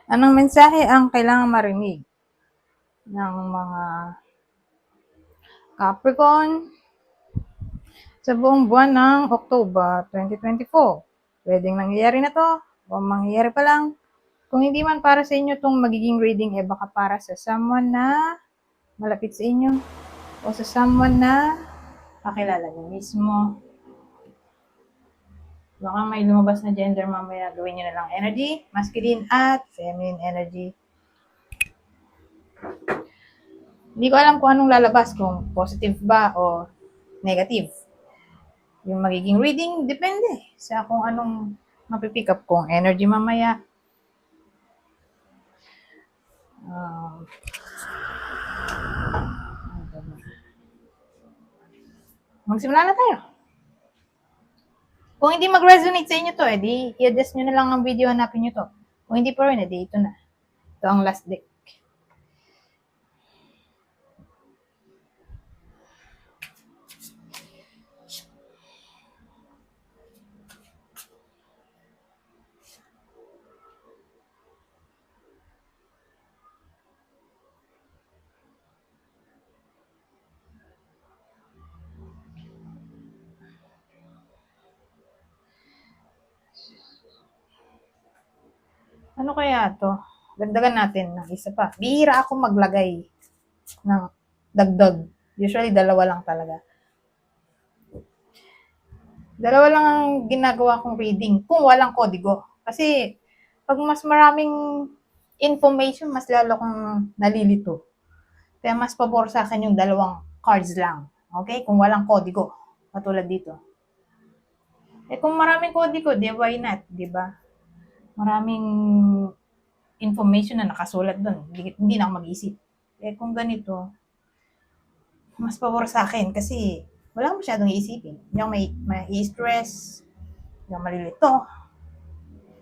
Anong mensahe ang kailangang marinig ng mga Capricorn sa buong buwan ng October 2024? Pwedeng nangyayari na to o mangyayari pa lang. Kung hindi man para sa inyo itong magiging reading, baka para sa someone na malapit sa inyo o sa someone na kakilala niyo mismo. Baka may lumabas na gender mamaya, gawin niyo na lang energy, masculine at feminine energy. Hindi ko alam kung anong lalabas, kung positive ba o negative. Yung magiging reading, depende sa kung anong mapipick up kong energy mamaya. Magsimula na tayo. Kung hindi mag-resonate sa inyo to, di i-adjust nyo na lang ang video, hanapin nyo to. Kung hindi pa rin, ito na. Ito ang last deck. Ano kaya to? Dagdagan natin ng isa pa. Bihira ako maglagay ng dagdag. Usually, dalawa lang talaga. Dalawa lang ang ginagawa kong reading kung walang kodigo. Kasi, pag mas maraming information, mas lalo kong nalilito. Kaya mas pabor sa akin yung dalawang cards lang. Okay? Kung walang kodigo. Katulad dito. Kung maraming kodigo, why not? Diba? Maraming information na nakasulat doon. Hindi na ako mag-isip. Kung ganito, mas pabor sa akin kasi wala akong masyadong iisipin. Hindi ako may stress, hindi ako malilito.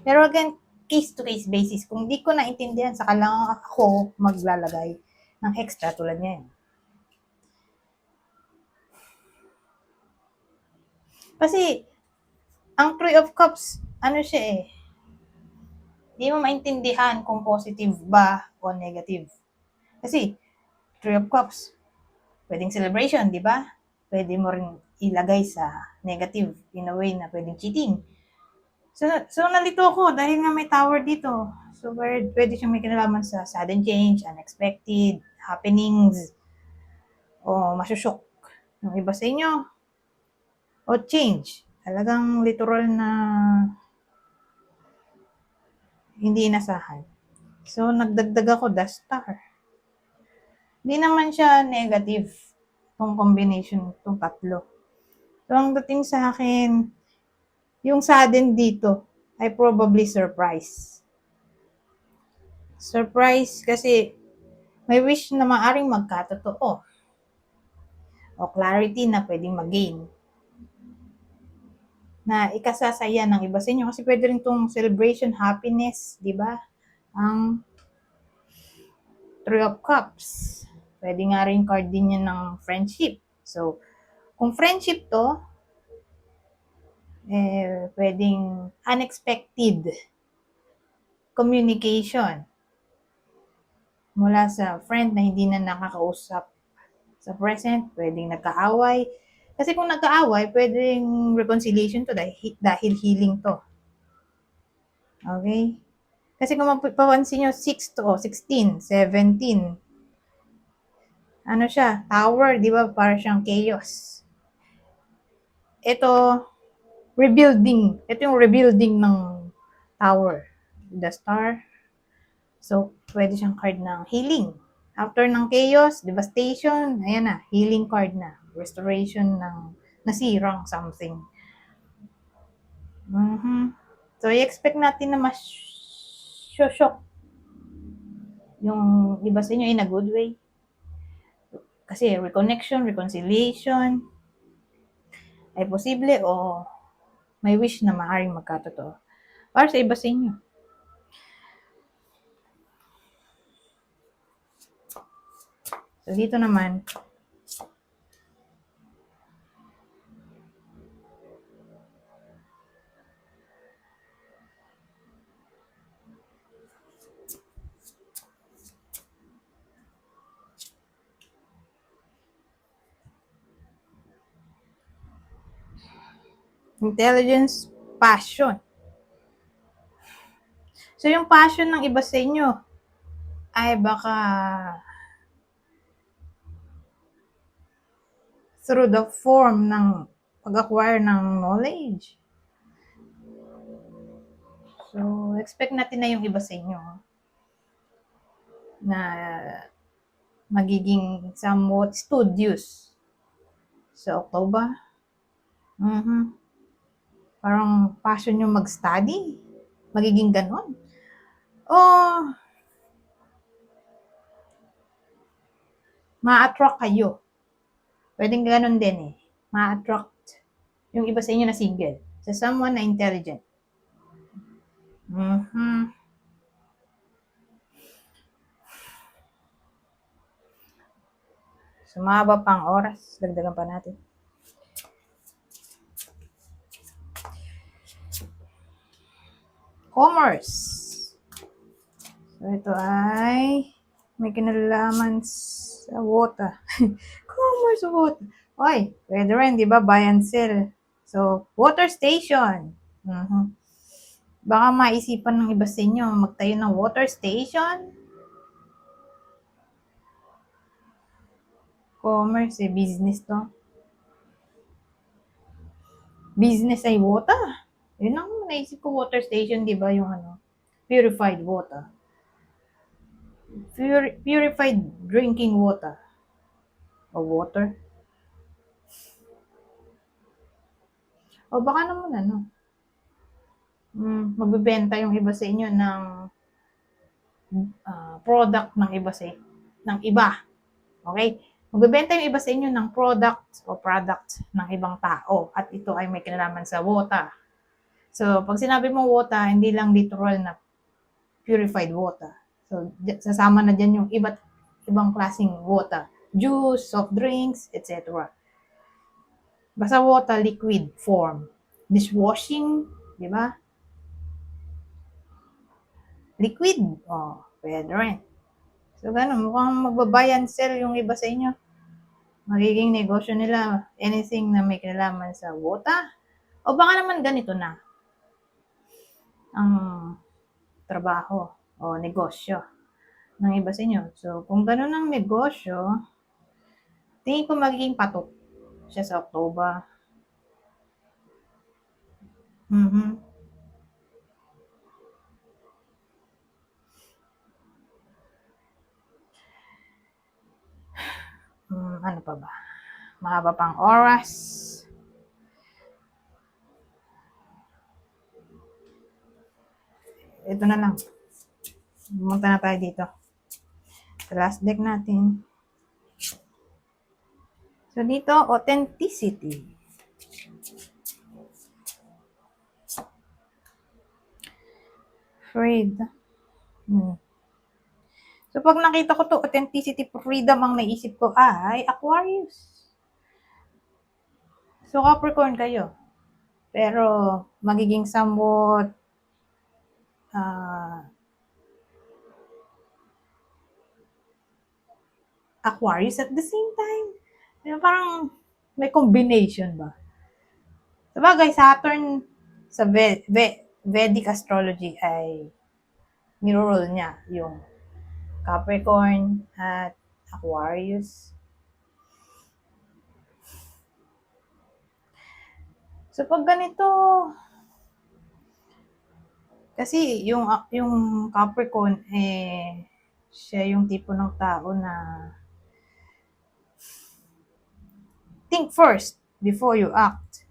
Pero again, case-to-case basis. Kung di ko naintindihan, saka lang ako maglalagay ng extra tulad ngayon. Kasi, ang Three of Cups, ano siya di mo maintindihan kung positive ba o negative. Kasi, Three of Cups, pwedeng celebration, di ba? Pwede mo rin ilagay sa negative in a way na pwedeng cheating. So nalito ako dahil nga may tower dito. So, pwede siyang may kinalaman sa sudden change, unexpected, happenings, o masushock yung iba sa inyo. O change. Talagang literal na hindi inasahan. So, nagdagdag ako the star. Hindi naman siya negative itong combination itong tatlo. So, ang dating sa akin, yung sudden dito ay probably surprise. Surprise kasi may wish na maaring magkatotoo. O clarity na pwedeng mag-gain. Na ikasasaya ng iba sa inyo. Kasi pwede rin itong celebration, happiness, di ba? Ang Three of Cups. Pwede nga rin card din yan ng friendship. So, kung friendship to, pwedeng unexpected communication mula sa friend na hindi na nakakausap sa present, pwedeng nagkaaway. Kasi kung nagkaaway, pwedeng reconciliation to dahil healing to. Okay? Kasi kung mapapansin nyo, 6 to 16, 17. Ano siya? Tower, di ba? Para siyang chaos. Ito, rebuilding. Ito yung rebuilding ng tower. The star. So, pwede siyang card ng healing. After ng chaos, devastation, ayan na, healing card na. Restoration ng nasirang something. So, i-expect natin na mas shock yung iba sa inyo in a good way. Kasi reconnection, reconciliation, ay posible o may wish na maaaring magkatotoo. Para sa iba sa inyo. So, dito naman, Intelligence, passion. So, yung passion ng iba sa inyo ay baka through the form ng pag-acquire ng knowledge. So, expect natin na yung iba sa inyo na magiging somewhat studious sa October. Parang passion yung mag-study. Magiging ganon. O, ma-attract kayo. Pwedeng ganon din eh. Ma-attract yung iba sa inyo na single sa someone na intelligent. So, mahaba pang oras. Dagdagan pa natin. Commerce. So, ito ay may kinalaman sa water. Commerce water. Oy, pwede rin, di ba? Buy and sell. So, water station. Baka maisipan ng iba sa inyo magtayo ng water station. Commerce, business to. Business ay water. Yun ang naisip ko, water station, di ba? Yung purified water. Purified drinking water. O water. O baka naman magbebenta yung iba sa inyo ng product ng iba. Okay? Magbebenta yung iba sa inyo ng product ng ibang tao at ito ay may kinalaman sa water. So, pag sinabi mo water, hindi lang literal na purified water. So, sasama na dyan yung ibang klaseng water. Juice, soft drinks, etc. Basta water, liquid form. Dishwashing, di ba? Liquid. Pwede rin. So, ganun. Mukhang magbabuy and sell yung iba sa inyo. Magiging negosyo nila, anything na may kinalaman sa water. O baka naman ganito na ang trabaho o negosyo ng iba sa inyo. So, kung ganun ang negosyo, tingin ko magiging patok siya sa October. Ano pa ba? Mahaba pang oras. Ito na lang. Pumunta na tayo dito. Sa last deck natin. So, dito, authenticity. Freedom. So, pag nakita ko to, authenticity, freedom, ang naisip ko ay Aquarius. So, Capricorn kayo. Pero, magiging somewhat Aquarius at the same time. Parang may combination ba? Sabagay, Saturn sa Vedic astrology ay nirole niya yung Capricorn at Aquarius. So, pag ganito, kasi yung Capricorn, siya yung tipo ng tao na think first before you act.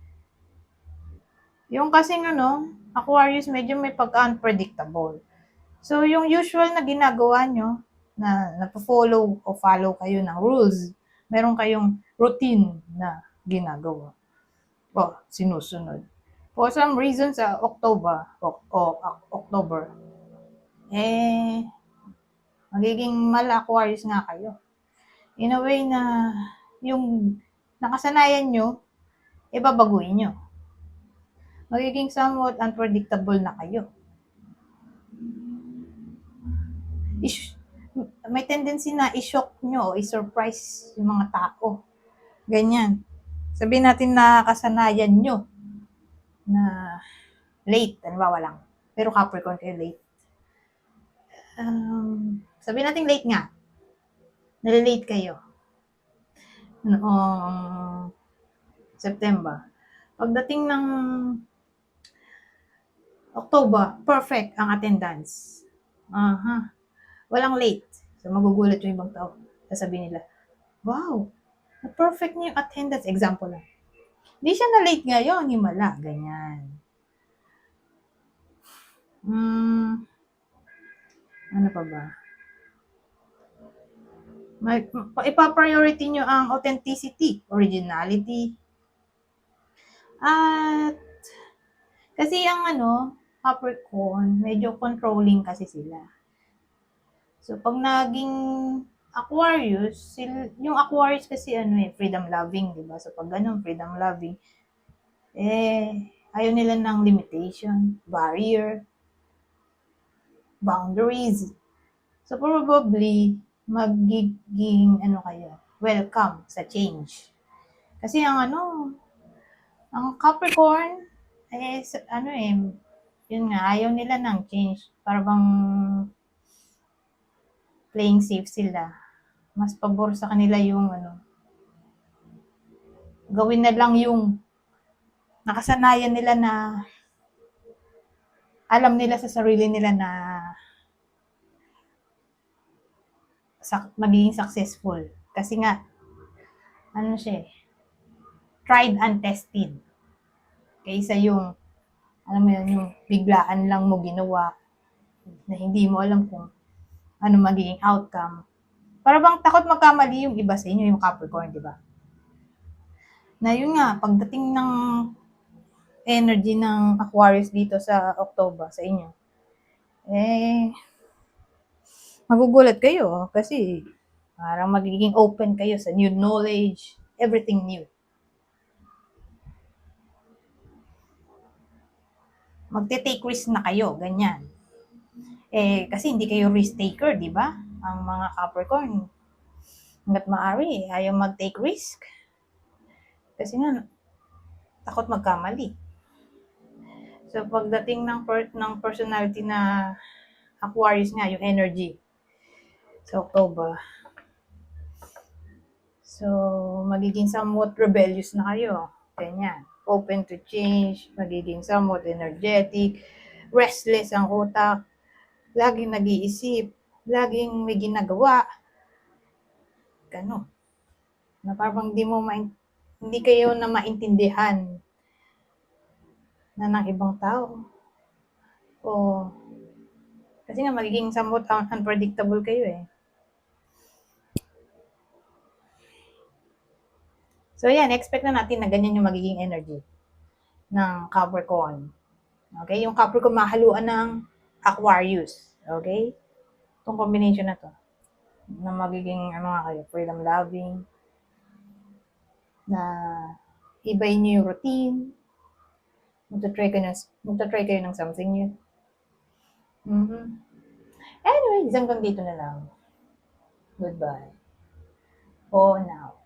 Yung kasing Aquarius, medyo may pagka-unpredictable. So, yung usual na ginagawa nyo, na napo-follow o follow kayo ng rules, meron kayong routine na ginagawa o sinusunod. For some reason sa October, magiging mal-Aquarius nga kayo. In a way na yung nakasanayan nyo, babaguhin nyo. Magiging somewhat unpredictable na kayo. May tendency na i-shock nyo o i-surprise yung mga tao. Ganyan. Sabihin natin na kasanayan nyo na late, halimbawa lang. Pero Capricorn kayo late. Sabihin natin late nga. Nalilate kayo. Noong September. Pagdating ng October, perfect ang attendance. Walang late. So, magugulat yung ibang tao. Sasabihin nila, wow, perfect niya yung attendance. Example lang. Hindi siya na late ngayon, himala. Ganyan. Ano pa ba? Ipa-priority nyo ang authenticity, originality. At kasi ang Capricorn, medyo controlling kasi sila. So, pag naging Aquarius, yung Aquarius kasi freedom loving, di ba? So, pag ganun, freedom loving, ayaw nila ng limitation, barrier, boundaries. So, probably, magiging kayo, welcome sa change. Kasi ang Capricorn, yun nga, ayaw nila ng change. Para bang playing safe sila. Mas pabor sa kanila yung gawin na lang yung nakasanayan nila na alam nila sa sarili nila na magiging successful. Kasi nga, tried and tested. Kaysa yung, alam mo yun, yung biglaan lang mo ginawa na hindi mo alam kung ano magiging outcome. Para bang takot magkamali yung iba sa inyo, yung Capricorn, di ba? Na yun nga, pagdating ng energy ng Aquarius dito sa October sa inyo, magugulat kayo kasi parang magiging open kayo sa new knowledge, everything new. Magte-take risk na kayo, ganyan. Kasi hindi kayo risk taker, di ba? Ang mga Capricorn, hanggat maaari, ayaw mag-take risk. Kasi nga, takot magkamali. So, pagdating ng personality na Aquarius nga, yung energy sa October. So, magiging somewhat rebellious na kayo. Ganyan. Open to change, magiging somewhat energetic, restless ang utak, laging nag-iisip, laging may ginagawa. Gano'n. Na parang hindi kayo na maintindihan na ng ibang tao. Kasi nga magiging somewhat unpredictable kayo eh. So yan, expect na natin na ganyan yung magiging energy ng Capricorn. Okay? Yung Capricorn mahaluan ng Aquarius. Okay? Itong combination na to. Na magiging kayo, freedom loving. Na ibayin nyo yung routine. Magta-try kayo ng something new. Anyways, hanggang dito na lang. Goodbye. For now.